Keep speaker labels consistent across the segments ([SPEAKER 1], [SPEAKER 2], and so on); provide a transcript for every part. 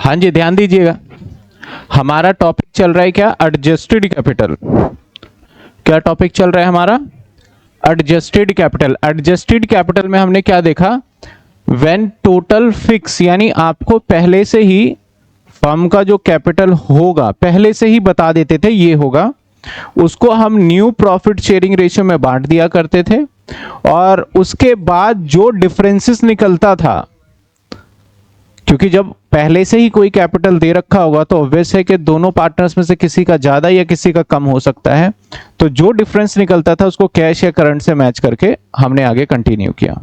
[SPEAKER 1] हाँ जी, ध्यान दीजिएगा, हमारा टॉपिक चल रहा है क्या, एडजस्टेड कैपिटल। क्या टॉपिक चल रहा है हमारा, एडजस्टेड कैपिटल। एडजस्टेड कैपिटल में हमने क्या देखा, व्हेन टोटल फिक्स, यानी आपको पहले से ही फर्म का जो कैपिटल होगा पहले से ही बता देते थे ये होगा, उसको हम न्यू प्रॉफिट शेयरिंग रेशियो में बांट दिया करते थे, और उसके बाद जो डिफरेंसेस निकलता था, क्योंकि जब पहले से ही कोई कैपिटल दे रखा होगा तो ऑब्वियस है कि दोनों पार्टनर्स में से किसी का ज्यादा या किसी का कम हो सकता है, तो जो डिफरेंस निकलता था उसको कैश या करंट से मैच करके हमने आगे कंटिन्यू किया।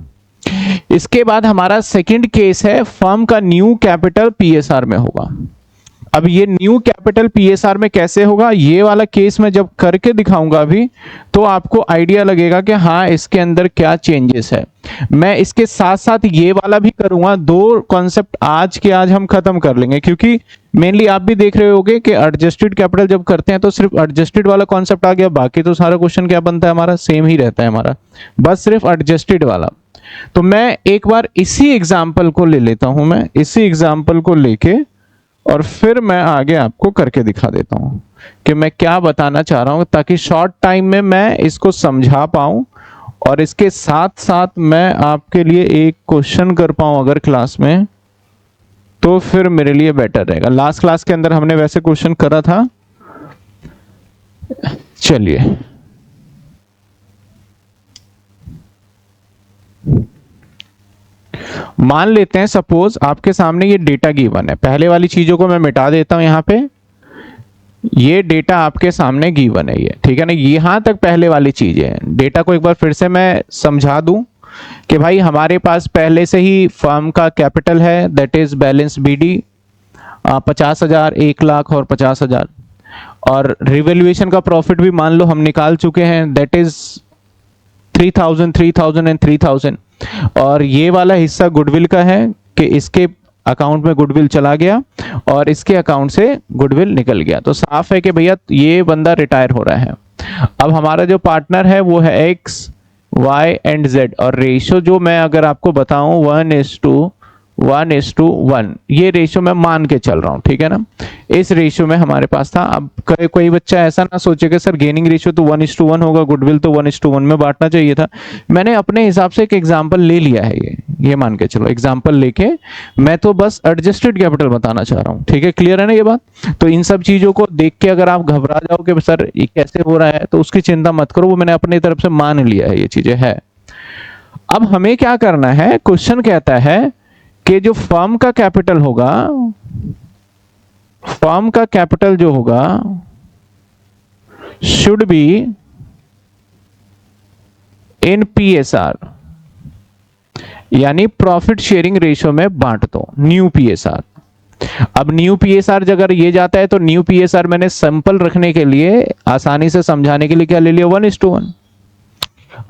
[SPEAKER 1] इसके बाद हमारा सेकंड केस है, फर्म का न्यू कैपिटल पीएसआर में होगा। अब ये न्यू कैपिटल पीएसआर में कैसे होगा, ये वाला केस मैं जब करके दिखाऊंगा अभी, तो आपको आइडिया लगेगा कि हाँ इसके अंदर क्या चेंजेस है। मैं इसके साथ साथ ये वाला भी करूंगा, दो कॉन्सेप्ट आज के आज हम खत्म कर लेंगे, क्योंकि मेनली आप भी देख रहे होगे कि एडजस्टेड कैपिटल जब करते हैं तो सिर्फ एडजस्टेड वाला कॉन्सेप्ट आ गया, बाकी तो सारा क्वेश्चन क्या बनता है हमारा, सेम ही रहता है हमारा, बस सिर्फ एडजस्टेड वाला। तो मैं एक बार इसी एग्जाम्पल को ले लेता हूं, मैं इसी एग्जाम्पल को लेके और फिर मैं आगे आपको करके दिखा देता हूं कि मैं क्या बताना चाह रहा हूं, ताकि शॉर्ट टाइम में मैं इसको समझा पाऊं और इसके साथ साथ मैं आपके लिए एक क्वेश्चन कर पाऊं अगर क्लास में, तो फिर मेरे लिए बेटर रहेगा। लास्ट क्लास के अंदर हमने वैसे क्वेश्चन करा था, चलिए मान लेते हैं सपोज आपके सामने ये डेटा गिवन है, पहले वाली चीजों को मैं मिटा देता हूं, यहां पे ये डेटा आपके सामने गिवन है, ये ठीक है ना, यहां तक पहले वाली चीजें हैं। डेटा को एक बार फिर से मैं समझा दूं कि भाई हमारे पास पहले से ही फर्म का कैपिटल है, दैट इज बैलेंस बीडी 50,000, 1,00,000 और 50,000, और रिवैल्यूएशन का प्रॉफिट भी मान लो हम निकाल चुके हैं, दैट इज 3,000, 3,000 एंड 3,000, और ये वाला हिस्सा गुडविल का है कि इसके अकाउंट में गुडविल चला गया और इसके अकाउंट से गुडविल निकल गया, तो साफ है कि भैया ये बंदा रिटायर हो रहा है। अब हमारा जो पार्टनर है वो है एक्स, वाई एंड जेड, और रेशियो जो मैं अगर आपको बताऊं 1:1, ये रेशियो मैं मान के चल रहा हूं, ठीक है ना, इस रेशियो में हमारे पास था। अब कोई बच्चा ऐसा ना सोचे कि सर गेनिंग रेशियो तो 1:1 होगा, गुडविल तो 1:1 में बांटना चाहिए था। मैंने अपने हिसाब से एक एग्जांपल ले लिया है, ये मान के चलो, एग्जांपल लेके मैं तो बस एडजस्टेड कैपिटल बताना चाह रहा हूं, ठीक है, क्लियर है ना ये बात। तो इन सब चीजों को देख के अगर आप घबरा जाओ कि सर ये कैसे हो रहा है, तो उसकी चिंता मत करो, वो मैंने अपनी तरफ से मान लिया है, ये चीजें है। अब हमें क्या करना है, क्वेश्चन कहता है कि जो फर्म का कैपिटल होगा, फर्म का कैपिटल जो होगा शुड बी इन पीएसआर, यानी प्रॉफिट शेयरिंग रेशियो में बांट दो, न्यू पीएसआर। अब न्यू पीएसआर अगर ये जाता है तो न्यू पीएसआर मैंने सिंपल रखने के लिए, आसानी से समझाने के लिए क्या ले लिया, 1:1।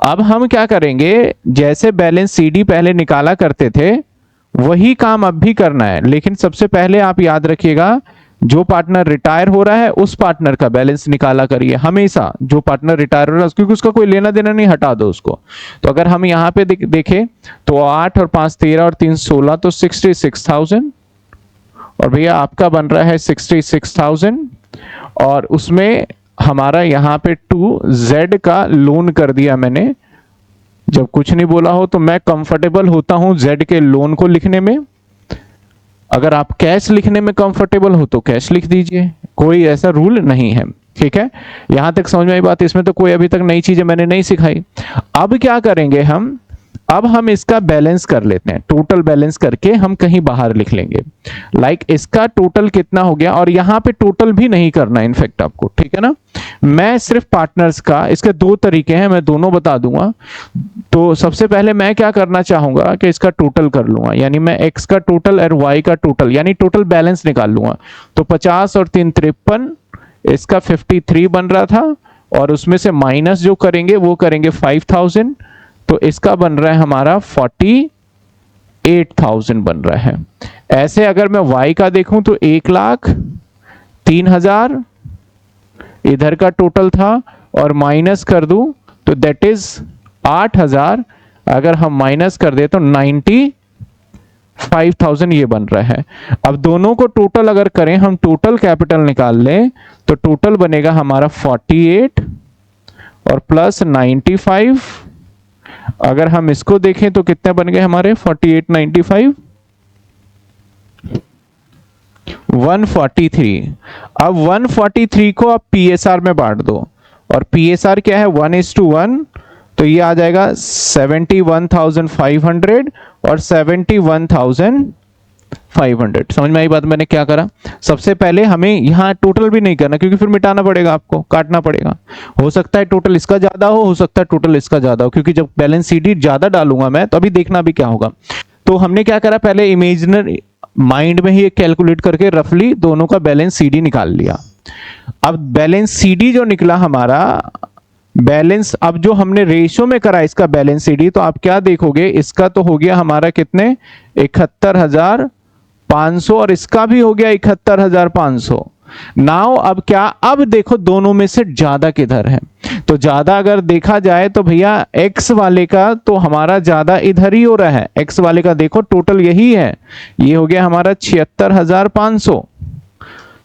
[SPEAKER 1] अब हम क्या करेंगे, जैसे बैलेंस सीडी पहले निकाला करते थे वही काम अब भी करना है, लेकिन सबसे पहले आप याद रखिएगा जो पार्टनर रिटायर हो रहा है उस पार्टनर का बैलेंस निकाला करिए हमेशा, जो पार्टनर रिटायर हो रहा है क्योंकि उसका कोई लेना देना नहीं, हटा दो उसको। तो अगर हम यहाँ पे देखें तो 8 और 5 13 और 3 16, तो 66,000, और भैया आपका बन रहा है 66,000, और उसमें हमारा यहाँ पे 2Z का लोन कर दिया मैंने। जब कुछ नहीं बोला हो तो मैं कंफर्टेबल होता हूं Z के लोन को लिखने में, अगर आप कैश लिखने में कंफर्टेबल हो तो कैश लिख दीजिए, कोई ऐसा रूल नहीं है, ठीक है। यहां तक समझ में आई बात, इसमें तो कोई अभी तक नई चीजें मैंने नहीं सिखाई। अब क्या करेंगे हम, अब हम इसका बैलेंस कर लेते हैं, टोटल बैलेंस करके हम कहीं बाहर लिख लेंगे, लाइक इसका टोटल कितना हो गया, और यहां पे टोटल भी नहीं करना इनफैक्ट आपको, ठीक है ना, मैं सिर्फ पार्टनर्स का, इसके दो तरीके हैं मैं दोनों बता दूंगा। तो सबसे पहले मैं क्या करना चाहूंगा कि इसका टोटल कर लूंगा, यानी मैं एक्स का टोटल और वाई का टोटल, यानी टोटल बैलेंस निकाल लूंगा। तो 50 और 3 53, इसका 53 बन रहा था, और उसमें से माइनस जो करेंगे वो करेंगे 5,000, तो इसका बन रहा है हमारा 48,000 बन रहा है। ऐसे अगर मैं y का देखूं तो 1,03,000 इधर का टोटल था, और माइनस कर दूं तो दैट इज 8,000, अगर हम माइनस कर दे तो 90 5000 ये बन रहा है। अब दोनों को टोटल अगर करें, हम टोटल कैपिटल निकाल लें तो टोटल बनेगा हमारा 48 और प्लस 95। अगर हम इसको देखें तो कितने बन गए हमारे 48 95 143। अब 143 को आप पीएसआर में बांट दो, और पीएसआर क्या है 1:1, तो ये आ जाएगा 71,500 और 71,500। समझ में आई बात मैंने क्या करा? सबसे पहले हमें यहाँ टोटल भी नहीं करना, क्योंकि फिर मिटाना पड़ेगा, आपको काटना पड़ेगा। हो सकता है टोटल इसका ज्यादा हो सकता है टोटल इसका ज्यादा हो, क्योंकि जब बैलेंस शीट ज्यादा डालूंगा मैं तो अभी देखना भी क्या होगा। तो हमने क्या करा, पहले इमेजिनरी माइंड में ही कैलकुलेट करके रफली दोनों का बैलेंस सीडी निकाल लिया। अब बैलेंस सीडी जो निकला हमारा बैलेंस, अब जो हमने रेशियो में करा इसका बैलेंस सीडी, तो आप क्या देखोगे, इसका तो हो गया हमारा कितने 71,500 और इसका भी हो गया 71,500। नाउ अब क्या, अब देखो दोनों में से ज्यादा किधर है। तो ज्यादा अगर देखा जाए तो भैया एक्स वाले का तो हमारा ज्यादा इधर ही हो रहा है। एक्स वाले का देखो टोटल यही है, ये हो गया हमारा 76,500।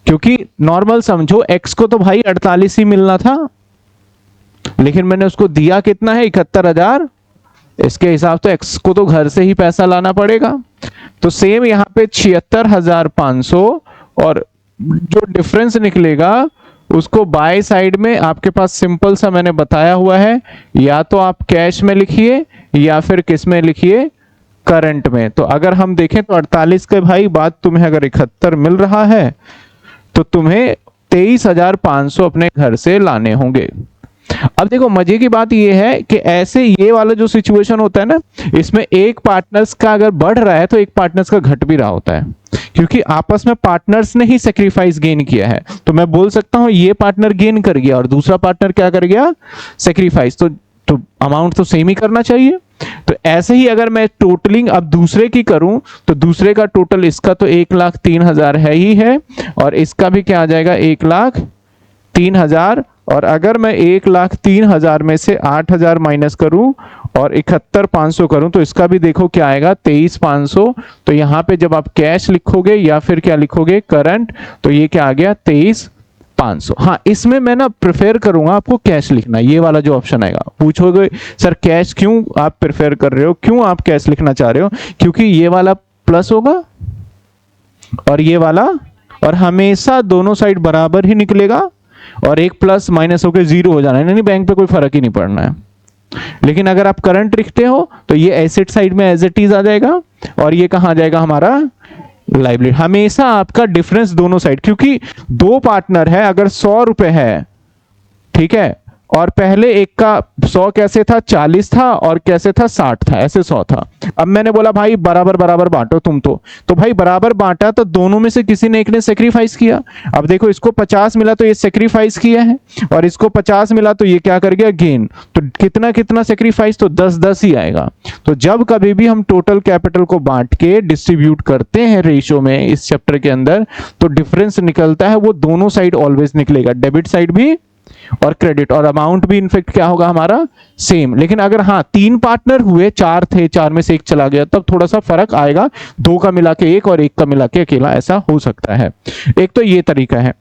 [SPEAKER 1] क्योंकि नॉर्मल समझो, एक्स को तो भाई 48 ही मिलना था, लेकिन मैंने उसको दिया कितना है 71,000। इसके हिसाब तो एक्स को तो घर से ही पैसा लाना पड़ेगा। तो सेम यहाँ पे 76,500, और जो डिफरेंस निकलेगा उसको बाय साइड में आपके पास सिंपल सा मैंने बताया हुआ है, या तो आप कैश में लिखिए या फिर किस में लिखिए, करंट में। तो अगर हम देखें तो 48 के भाई बाद तुम्हें अगर 71 मिल रहा है तो तुम्हें 23,500 अपने घर से लाने होंगे। अब देखो मजे की बात यह है कि ऐसे ये वाला जो सिचुएशन होता है ना, इसमें एक पार्टनर्स का अगर बढ़ रहा है तो एक पार्टनर्स का घट भी रहा होता है, क्योंकि आपस में पार्टनर्स ने ही सेक्रीफाइस गेन किया है। तो मैं बोल सकता हूं ये पार्टनर गेन कर गया और दूसरा पार्टनर क्या कर गया, सेक्रीफाइस। तो अमाउंट तो सेम ही करना चाहिए। तो ऐसे ही अगर मैं टोटलिंग अब दूसरे की करूं तो दूसरे का टोटल, इसका तो 1,03,000 है ही है, और इसका भी क्या आ जाएगा 1,03,000। और अगर मैं 1,03,000 में से 8,000 माइनस करूं और 71,500 करूं तो इसका भी देखो क्या आएगा 23,500। तो यहां पे जब आप कैश लिखोगे या फिर क्या लिखोगे करंट, तो ये क्या आ गया 23,500। हाँ, इसमें मैं ना प्रेफर करूंगा आपको कैश लिखना, ये वाला जो ऑप्शन आएगा। पूछोगे सर कैश क्यों आप प्रेफर कर रहे हो, क्यों आप कैश लिखना चाह रहे हो? क्योंकि ये वाला प्लस होगा और ये वाला, और हमेशा दोनों साइड बराबर ही निकलेगा, और एक प्लस माइनस होकर 0 हो जाना है, नहीं बैंक पे कोई फर्क ही नहीं पड़ना है। लेकिन अगर आप करंट लिखते हो तो ये एसेट साइड में एज इट इज आ जाएगा, और ये कहां आ जाएगा हमारा लायबिलिटी। हमेशा आपका डिफरेंस दोनों साइड, क्योंकि दो पार्टनर है, अगर 100 रुपए है, ठीक है, और पहले एक का 100 कैसे था 40 था, और कैसे था 60 था, ऐसे 100 था। अब मैंने बोला भाई बराबर बराबर बांटो तुम, तो भाई बराबर बांटा तो दोनों में से किसी ने एक ने सेक्रीफाइस किया। अब देखो इसको 50 मिला तो ये सेक्रीफाइस किया है, और इसको 50 मिला तो ये क्या कर गया गेन। तो कितना कितना सेक्रीफाइस, तो 10-10 ही आएगा। तो जब कभी भी हम टोटल कैपिटल को बांट के डिस्ट्रीब्यूट करते हैं रेशियो में इस चैप्टर के अंदर, तो डिफरेंस निकलता है वो दोनों साइड ऑलवेज निकलेगा, डेबिट साइड भी और क्रेडिट, और अमाउंट भी इनफेक्ट क्या होगा हमारा सेम। लेकिन अगर हाँ 3 पार्टनर हुए, 4 थे, 4 में से एक चला गया, तब थोड़ा सा फर्क आएगा, 2 का मिला के 1 और 1 का मिला के अकेला, ऐसा हो सकता है। एक तो ये तरीका है।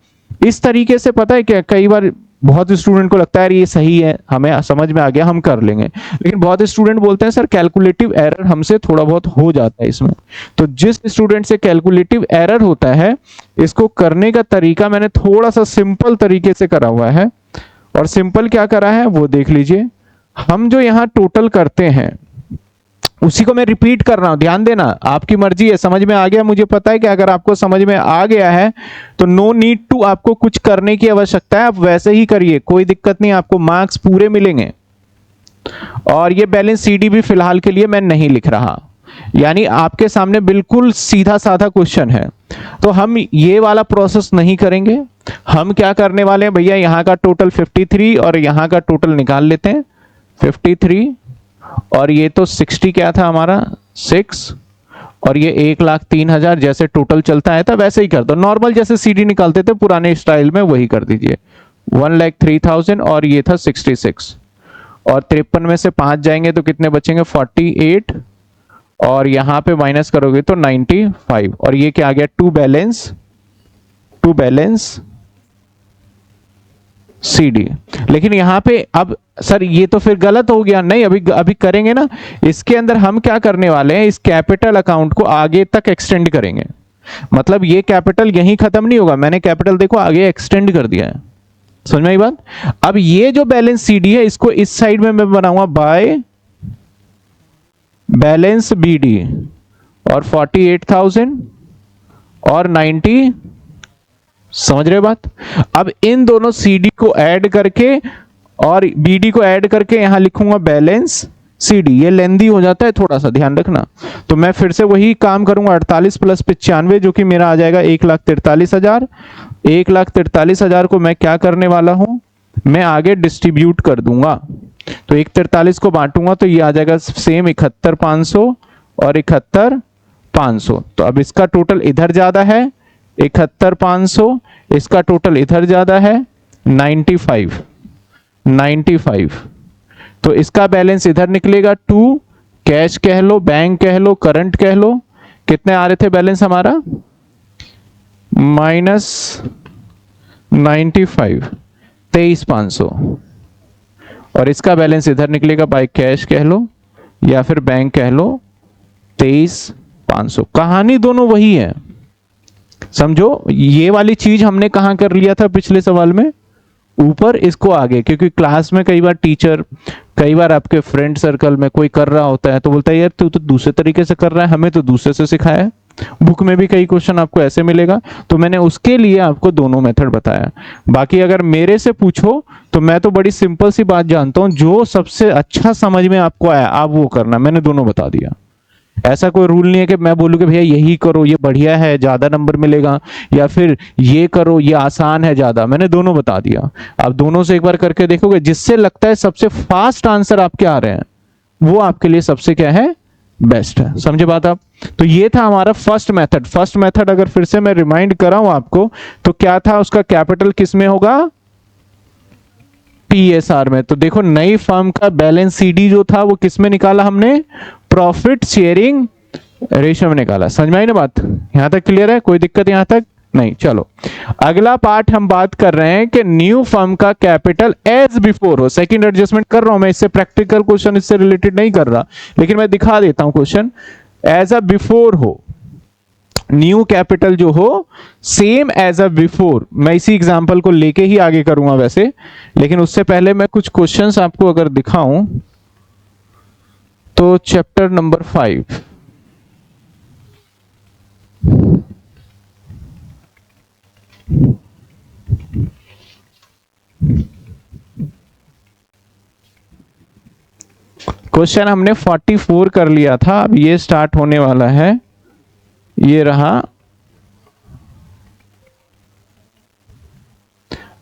[SPEAKER 1] इस तरीके से पता है क्या, कई बार बहुत स्टूडेंट को लगता है ये सही है, हमें समझ में आ गया हम कर लेंगे, लेकिन बहुत स्टूडेंट बोलते हैं सर कैलकुलेटिव एरर हमसे थोड़ा बहुत हो जाता है इसमें। तो जिस स्टूडेंट से कैलकुलेटिव एरर होता है, इसको करने का तरीका मैंने थोड़ा सा सिंपल तरीके से करा हुआ है। और सिंपल क्या करा है वो देख लीजिए। हम जो यहाँ टोटल करते हैं उसी को मैं रिपीट कर रहा हूं, ध्यान देना, आपकी मर्जी है। समझ में आ गया? मुझे पता है कि अगर आपको समझ में आ गया है तो नो नीड टू आपको कुछ करने की आवश्यकता है, आप वैसे ही करिए, कोई दिक्कत नहीं, आपको मार्क्स पूरे मिलेंगे। और ये बैलेंस सीडी भी फिलहाल के लिए मैं नहीं लिख रहा, यानी आपके सामने बिल्कुल सीधा साधा क्वेश्चन है। तो हम ये वाला प्रोसेस नहीं करेंगे। हम क्या करने वाले हैं भैया, यहाँ का टोटल 53 और यहाँ का टोटल निकाल लेते हैं 53, और ये तो 60 क्या था हमारा 6, और ये 1,03,000 जैसे टोटल चलता है था वैसे ही कर दो, नॉर्मल जैसे सीडी निकालते थे पुराने स्टाइल में वही कर दीजिए। 1,03,000 और ये था 66, और 53 में से 5 जाएंगे तो कितने बचेंगे 48, और यहां पे माइनस करोगे तो 95, और ये क्या आ गया, टू बैलेंस CD। लेकिन यहां पे अब सर ये तो फिर गलत हो गया, नहीं अभी अभी करेंगे ना। इसके अंदर हम क्या करने वाले हैं, इस कैपिटल अकाउंट को आगे तक एक्सटेंड करेंगे। मतलब ये कैपिटल यहीं खत्म नहीं होगा, मैंने कैपिटल देखो आगे एक्सटेंड कर दिया है, समझ में आई बात। अब ये जो बैलेंस CD है इसको इस साइड में मैं बनाऊंगा बाय बैलेंस BD, और 48,000 और 90, समझ रहे बात। अब इन दोनों CD को ऐड करके और BD को ऐड करके यहां लिखूंगा बैलेंस CD। ये लेंदी हो जाता है थोड़ा सा, ध्यान रखना। तो मैं फिर से वही काम करूंगा, 48 प्लस 95 जो कि मेरा आ जाएगा 1,43,000। 1,43,000 को मैं क्या करने वाला हूं, मैं आगे डिस्ट्रीब्यूट कर दूंगा। तो 1,43 को बांटूंगा तो ये आ जाएगा सेम 71,500 और 71,500। तो अब इसका टोटल इधर ज्यादा है 71,500, इसका टोटल इधर ज्यादा है 95। तो इसका बैलेंस इधर निकलेगा 2, कैश कह लो, बैंक कह लो, करंट कह लो। कितने आ रहे थे बैलेंस हमारा, -95, 23,500। और इसका बैलेंस इधर निकलेगा बाय कैश कह लो या फिर बैंक कह लो, 23,500। कहानी दोनों वही है, समझो। ये वाली चीज हमने कहां कर लिया था पिछले सवाल में, ऊपर, इसको आगे। क्योंकि क्लास में कई बार टीचर, कई बार आपके फ्रेंड सर्कल में कोई कर रहा होता है तो बोलता है यार तू तो दूसरे तरीके से कर रहा है, हमें तो दूसरे से सिखाया है। बुक में भी कई क्वेश्चन आपको ऐसे मिलेगा, तो मैंने उसके लिए आपको दोनों मेथड बताया। बाकी अगर मेरे से पूछो तो मैं तो बड़ी सिंपल सी बात जानता हूं, जो सबसे अच्छा समझ में आपको आया आप वो करना, मैंने दोनों बता दिया। ऐसा कोई रूल नहीं है कि मैं बोलूं कि भैया यही करो ये बढ़िया है ज्यादा नंबर मिलेगा, या फिर ये करो ये आसान है ज्यादा, मैंने दोनों बता दिया। आप दोनों से एक बार करके देखोगे, जिससे लगता है सबसे फास्ट आंसर आपके आ रहे हैं वो आपके लिए सबसे क्या है, बेस्ट है। समझे बात आप। तो ये था हमारा फर्स्ट मेथड। फर्स्ट मेथड अगर फिर से मैं रिमाइंड कराऊं आपको तो क्या था, उसका कैपिटल किस में होगा, TSR में। तो देखो नई फर्म का बैलेंस CD जो था वो किस में निकाला हमने, प्रॉफिट शेयरिंग रेशियो में निकाला। समझ में आई ना बात, यहां तक क्लियर है, कोई दिक्कत यहां तक नहीं। चलो अगला पार्ट हम बात कर रहे हैं कि न्यू फर्म का कैपिटल एज बिफोर हो। सेकंड एडजस्टमेंट कर रहा हूं मैं, इससे प्रैक्टिकल क्वेश्चन इससे रिलेटेड नहीं कर रहा, लेकिन मैं दिखा देता हूं क्वेश्चन। एज अ बिफोर हो, न्यू कैपिटल जो हो सेम एज अ बिफोर। मैं इसी एग्जांपल को लेके ही आगे करूंगा वैसे, लेकिन उससे पहले मैं कुछ क्वेश्चंस आपको अगर दिखाऊं तो चैप्टर नंबर 5, क्वेश्चन हमने 44 कर लिया था, अब ये स्टार्ट होने वाला है, ये रहा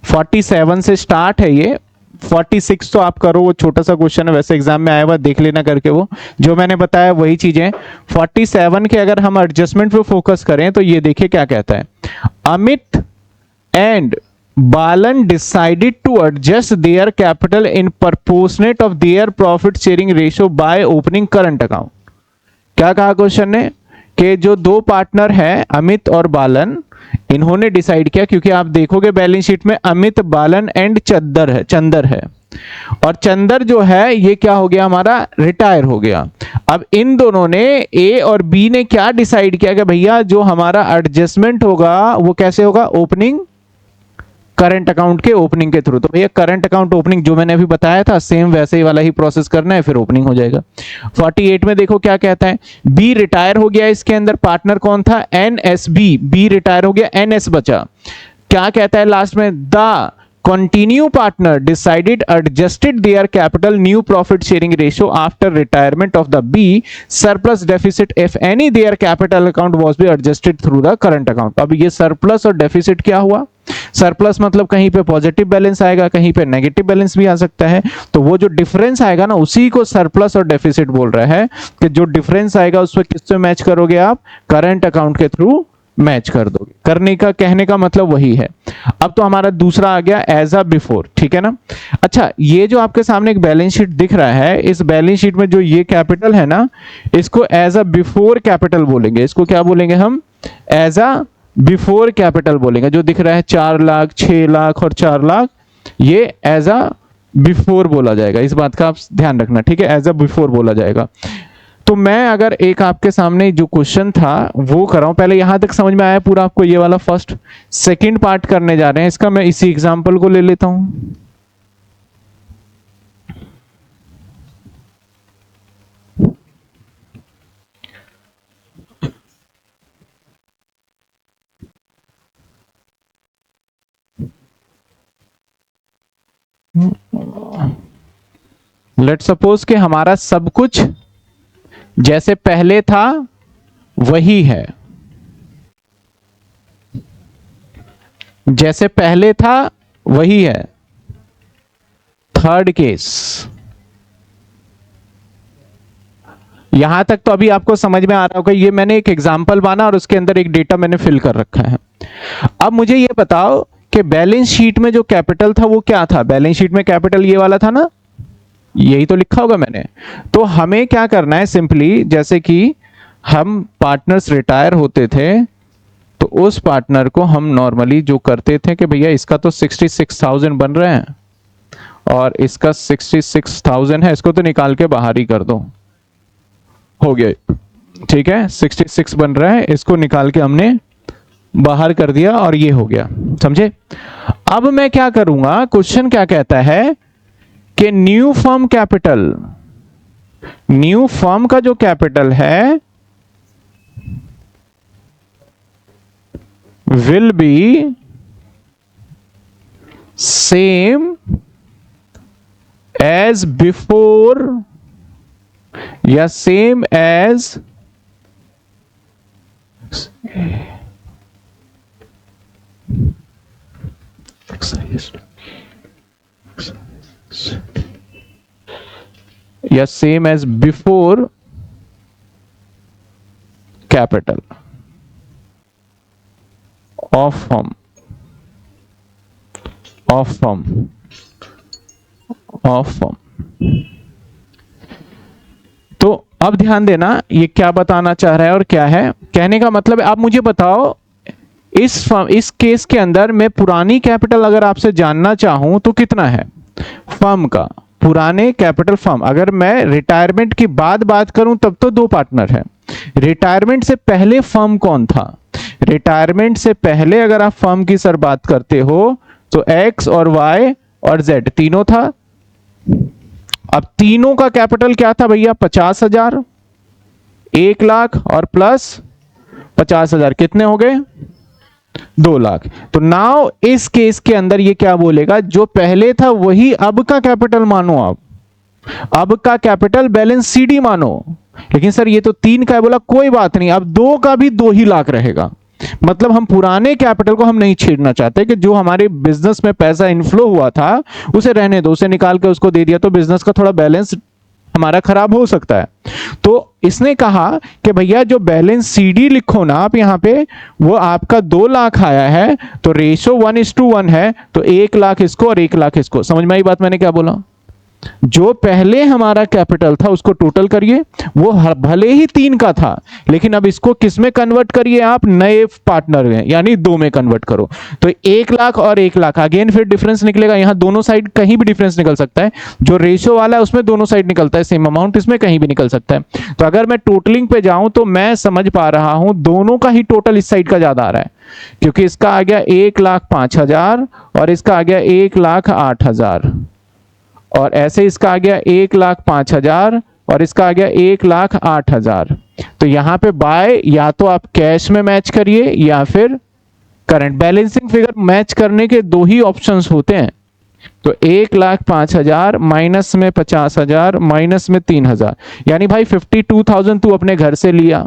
[SPEAKER 1] 47 से स्टार्ट है ये। 46 तो आप करो, वो छोटा सा क्वेश्चन है वैसे एग्जाम में आया हुआ, देख लेना करके, वो जो मैंने बताया वही चीजें। 47 के अगर हम एडजस्टमेंट पे फोकस करें तो ये देखिए क्या कहता है, Amit and Balan decided to adjust their capital in proportionate of their profit sharing ratio by opening current account. क्या कहा क्वेश्चन ने कि जो दो पार्टनर हैं अमित और बालन, इन्होंने डिसाइड किया, क्योंकि आप देखोगे बैलेंस शीट में अमित, बालन एंड चंदर है, और चंदर जो है ये क्या हो गया हमारा, रिटायर हो गया। अब इन दोनों ने, ए और बी ने क्या डिसाइड किया कि भैया जो हमारा एडजस्टमेंट होगा वो कैसे होगा, ओपनिंग करंट अकाउंट के ओपनिंग के थ्रू। तो भैया करंट अकाउंट ओपनिंग जो मैंने अभी बताया था सेम वैसे ही वाला ही प्रोसेस करना है, फिर ओपनिंग हो जाएगा। 48 में देखो क्या कहता है, बी रिटायर हो गया, इसके अंदर पार्टनर कौन था, NSB, बी रिटायर हो गया, NS बचा। क्या कहता है लास्ट में, the continue partner decided adjusted their capital new profit sharing ratio after retirement of the B surplus deficit if any their capital account was be adjusted through the current account। अब ये surplus और deficit क्या हुआ, surplus मतलब कहीं पे positive balance आएगा, कहीं पे नेगेटिव बैलेंस भी आ सकता है, तो वो जो डिफरेंस आएगा ना उसी को सरप्लस और डेफिसिट बोल रहा है, कि जो डिफरेंस आएगा उसमें किससे मैच करोगे आप, करंट अकाउंट के थ्रू मैच कर दोगे। करने का कहने का मतलब वही है। अब तो हमारा दूसरा आ गया एज अ बिफोर, ठीक है ना। अच्छा, ये जो आपके सामने एक बैलेंस शीट दिख रहा है, इस बैलेंस शीट में जो ये कैपिटल है ना, इसको एज अ बिफोर कैपिटल बोलेंगे। इसको क्या बोलेंगे हम? एज अ बिफोर कैपिटल बोलेंगे। जो दिख रहा है 4 लाख, 6 लाख और 4 लाख, ये एज अ बिफोर बोला जाएगा। इस बात का आप ध्यान रखना, ठीक है, एज अ बिफोर बोला जाएगा। तो मैं अगर एक आपके सामने जो क्वेश्चन था वो कराऊं, पहले यहां तक समझ में आया पूरा आपको? ये वाला फर्स्ट, सेकंड पार्ट करने जा रहे हैं इसका। मैं इसी एग्जांपल को ले लेता हूं। लेट्स सपोज कि हमारा सब कुछ जैसे पहले था वही है, जैसे पहले था वही है। थर्ड केस, यहां तक तो अभी आपको समझ में आ रहा होगा। ये मैंने एक एग्जांपल बना और उसके अंदर एक डेटा मैंने फिल कर रखा है। अब मुझे ये बताओ कि बैलेंस शीट में जो कैपिटल था वो क्या था? बैलेंस शीट में कैपिटल ये वाला था ना, यही तो लिखा होगा मैंने। तो हमें क्या करना है, सिंपली जैसे कि हम पार्टनर्स रिटायर होते थे तो उस पार्टनर को हम नॉर्मली जो करते थे कि भैया इसका तो 66,000 बन रहे हैं और इसका 66,000 है, इसको तो निकाल के बाहर ही कर दो, हो गया, ठीक है। 66 बन रहा है, इसको निकाल के हमने बाहर कर दिया और ये हो गया, समझे। अब मैं क्या करूंगा, क्वेश्चन क्या कहता है कि new firm capital, new firm का जो कैपिटल है will be same as before या same as या same as before capital of firm, of firm, of firm। तो अब ध्यान देना ये क्या बताना चाह रहा है और क्या है। कहने का मतलब है, आप मुझे बताओ इस केस के अंदर मैं पुरानी कैपिटल अगर आपसे जानना चाहूं तो कितना है फर्म का, पुराने कैपिटल फर्म। अगर मैं रिटायरमेंट की बात करूं तब तो 2 पार्टनर है। रिटायरमेंट से पहले फर्म कौन था? रिटायरमेंट से पहले अगर आप फर्म की सर बात करते हो तो एक्स और वाई और जेड तीनों था। अब तीनों का कैपिटल क्या था भैया? 50,000, 1 लाख और प्लस 50,000, कितने हो गए? 2 लाख। तो नाउ इस केस के अंदर ये क्या बोलेगा, जो पहले था वही अब का कैपिटल मानो आप, अब का कैपिटल बैलेंस सीडी मानो। लेकिन सर ये तो 3 का है, बोला कोई बात नहीं, अब 2 का भी 2 ही लाख रहेगा। मतलब हम पुराने कैपिटल को हम नहीं छेड़ना चाहते कि जो हमारे बिजनेस में पैसा इनफ्लो हुआ था उसे रहने दो, उसे निकाल के उसको दे दिया तो बिजनेस का थोड़ा बैलेंस हमारा खराब हो सकता है। तो इसने कहा कि भैया जो बैलेंस सीडी लिखो ना आप यहां पे, वो आपका 2 लाख आया है तो रेशो 1:1 है, तो 1 लाख इसको और 1 लाख इसको। समझ में आई बात मैंने क्या बोला? जो पहले हमारा कैपिटल था उसको टोटल करिए, वो भले ही 3 का था लेकिन अब इसको किस में कन्वर्ट करिए आप? नए पार्टनर में, यानी 2 में कन्वर्ट करो। तो 1 लाख और 1 लाख अगेन फिर डिफरेंस निकलेगा। यहां दोनों साइड कहीं भी डिफरेंस निकल सकता है। जो रेशियो वाला है उसमें दोनों साइड निकलता है सेम अमाउंट, इसमें कहीं भी निकल सकता है। तो अगर मैं टोटलिंग पे जाऊं तो मैं समझ पा रहा हूं दोनों का ही टोटल इस साइड का ज्यादा आ रहा है, क्योंकि इसका आ गया 1,05,000 और इसका आ गया 1,08,000 और ऐसे इसका आ गया 1,05,000 और इसका आ गया 1,08,000। तो यहां पे बाय या तो आप कैश में मैच करिए या फिर करंट। बैलेंसिंग फिगर मैच करने के 2 ही ऑप्शंस होते हैं। तो 1,05,000 माइनस में 50,000 माइनस में 3,000, यानी भाई 52,000 तू अपने घर से लिया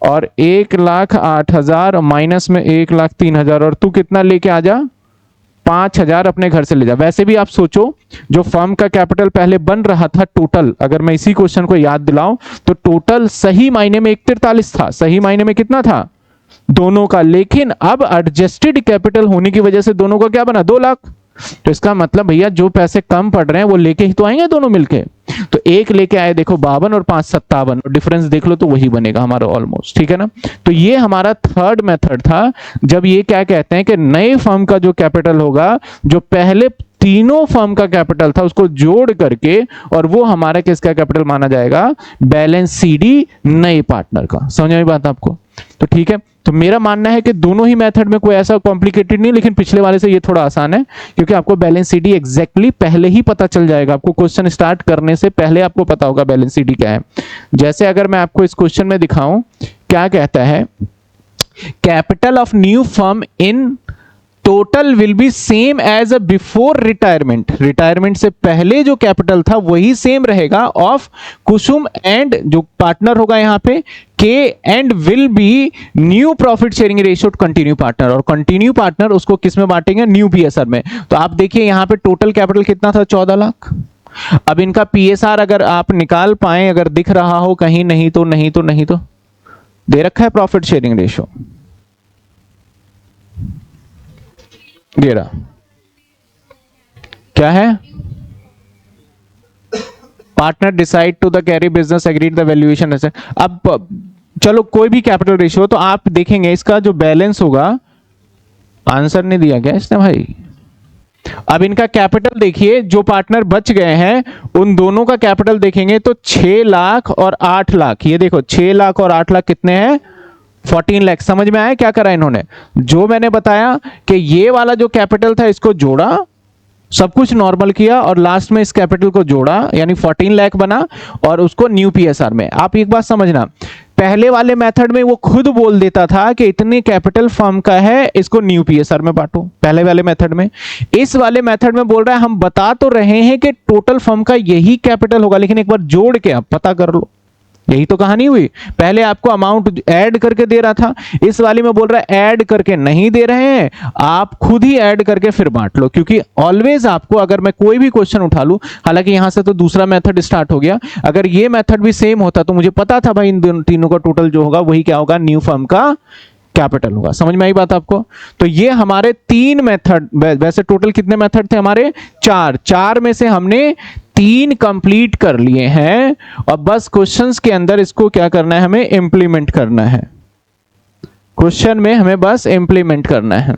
[SPEAKER 1] और 1,08,000 माइनस में 1,03,000 और तू कितना लेके आ जा? 5,000 अपने घर से ले जा। वैसे भी आप सोचो जो फर्म का कैपिटल पहले बन रहा था टोटल, अगर मैं इसी क्वेश्चन को याद दिलाऊं तो टोटल सही मायने में 143 था। सही मायने में कितना था? दोनों का, लेकिन अब एडजस्टेड कैपिटल होने की वजह से दोनों का क्या बना, 2 लाख। तो इसका मतलब भैया जो पैसे कम पड़ रहे हैं वो लेके ही तो आएंगे दोनों मिलके। तो एक लेके आए देखो 52 और 5 57, डिफरेंस देख लो तो वही बनेगा हमारा ऑलमोस्ट, ठीक है ना। तो ये हमारा थर्ड मेथड था, जब ये क्या कहते हैं कि नए फर्म का जो कैपिटल होगा, जो पहले तीनों फर्म का कैपिटल था उसको जोड़ करके, और वो हमारा किसका कैपिटल माना जाएगा, बैलेंस सीडी नए पार्टनर का। समझ में बात आपको? तो ठीक है, तो मेरा मानना है कि दोनों ही मेथड में कोई ऐसा कॉम्प्लिकेटेड नहीं, लेकिन पिछले वाले से ये थोड़ा आसान है, क्योंकि आपको बैलेंस सीडी एग्जैक्टली पहले ही पता चल जाएगा। आपको क्वेश्चन स्टार्ट करने से पहले आपको पता होगा बैलेंस सीडी क्या है। जैसे अगर मैं आपको इस क्वेश्चन में दिखाऊं, क्या कहता है, capital of new firm in total will be same as a before retirement. Retirement से पहले जो कैपिटल था वही सेम रहेगा ऑफ कुसुम एंड जो पार्टनर होगा यहाँ पे के, and will be new profit sharing ratio continue partner, और कंटिन्यू पार्टनर उसको किस में बांटेंगे, न्यू पीएसआर में। तो आप देखिए यहाँ पे टोटल कैपिटल कितना था, 14 लाख। अब इनका पीएसआर अगर आप निकाल पाए, अगर दिख रहा हो कहीं, नहीं तो दे रखा है प्रॉफिट शेयरिंग रेशियो, दे रहा क्या है, partner decide to the carry business agreed the valuation. अब चलो कोई भी कैपिटल रेशियो, तो आप देखेंगे इसका जो बैलेंस होगा, आंसर नहीं दिया गया इसने भाई। अब इनका कैपिटल देखिए, जो पार्टनर बच गए हैं उन दोनों का कैपिटल देखेंगे तो 6 लाख और 8 लाख। ये देखो 6 लाख और 8 लाख कितने हैं, 14 लाख। समझ में आया क्या करा इन्होंने, जो मैंने बताया कि ये वाला जो कैपिटल था इसको जोड़ा, सब कुछ नॉर्मल किया, और लास्ट में इस कैपिटल को जोड़ा, यानी 14 लाख बना, और उसको न्यू पीएसआर में। आप एक बात समझना, पहले वाले मेथड में वो खुद बोल देता था कि इतनी कैपिटल फर्म का है, इसको न्यू पीएसआर में बांटो, पहले वाले मेथड में। इस वाले मेथड में बोल रहा है हम बता तो रहे हैं कि टोटल फर्म का यही कैपिटल होगा, लेकिन एक बार जोड़ के आप पता कर लो। यही तो कहानी हुई, पहले आपको अमाउंट ऐड करके दे रहा था, इस वाले में बोल रहा है ऐड करके नहीं दे रहे हैं, आप खुद ही ऐड करके फिर बांट लो। क्योंकि ऑलवेज आपको, अगर मैं कोई भी क्वेश्चन उठा लूं, हालांकि यहां से तो दूसरा मेथड स्टार्ट हो गया, अगर ये मेथड भी सेम होता तो मुझे पता था भाई इन तीनों का टोटल जो होगा वही क्या होगा, न्यू फर्म का कैपिटल होगा। समझ में आई बात आपको? तो ये हमारे 3 मेथड, वैसे टोटल कितने मेथड थे हमारे, 4 में से हमने 3 कंप्लीट कर लिए हैं, और बस क्वेश्चंस के अंदर इसको क्या करना है, हमें इंप्लीमेंट करना है। क्वेश्चन में हमें बस इंप्लीमेंट करना है।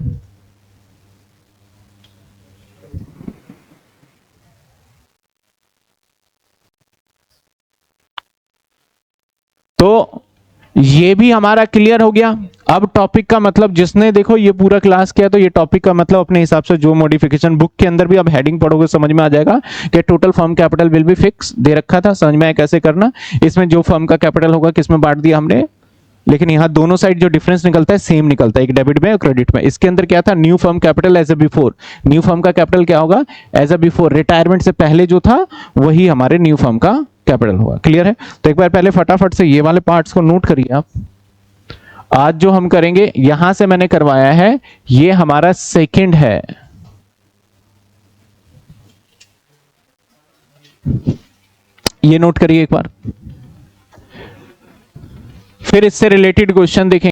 [SPEAKER 1] तो ये भी हमारा क्लियर हो गया। अब टॉपिक का मतलब, जिसने देखो ये पूरा क्लास किया, तो ये टॉपिक का मतलब अपने हिसाब से जो मॉडिफिकेशन, बुक के अंदर भी अब हेडिंग पढ़ोगे समझ में आ जाएगा कि total firm capital will be fix दे रखा था, समझ में आया कैसे करना। इसमें जो फर्म का कैपिटल होगा किस में बांट दिया हमने, लेकिन यहाँ दोनों साइड जो डिफरेंस निकलता है सेम निकलता है, एक डेबिट में और क्रेडिट में। इसके अंदर क्या था, new firm capital as a before, new firm का कैपिटल क्या होगा, एज ए बिफोर, रिटायरमेंट से पहले जो था वही हमारे न्यू फर्म का कैपिटल होगा। क्लियर है? तो एक बार पहले फटाफट से ये वाले पार्ट्स को नोट करिए आप। आज जो हम करेंगे, यहां से मैंने करवाया है, ये हमारा सेकंड है, ये नोट करिए एक बार। फिर इससे रिलेटेड क्वेश्चन देखेंगे।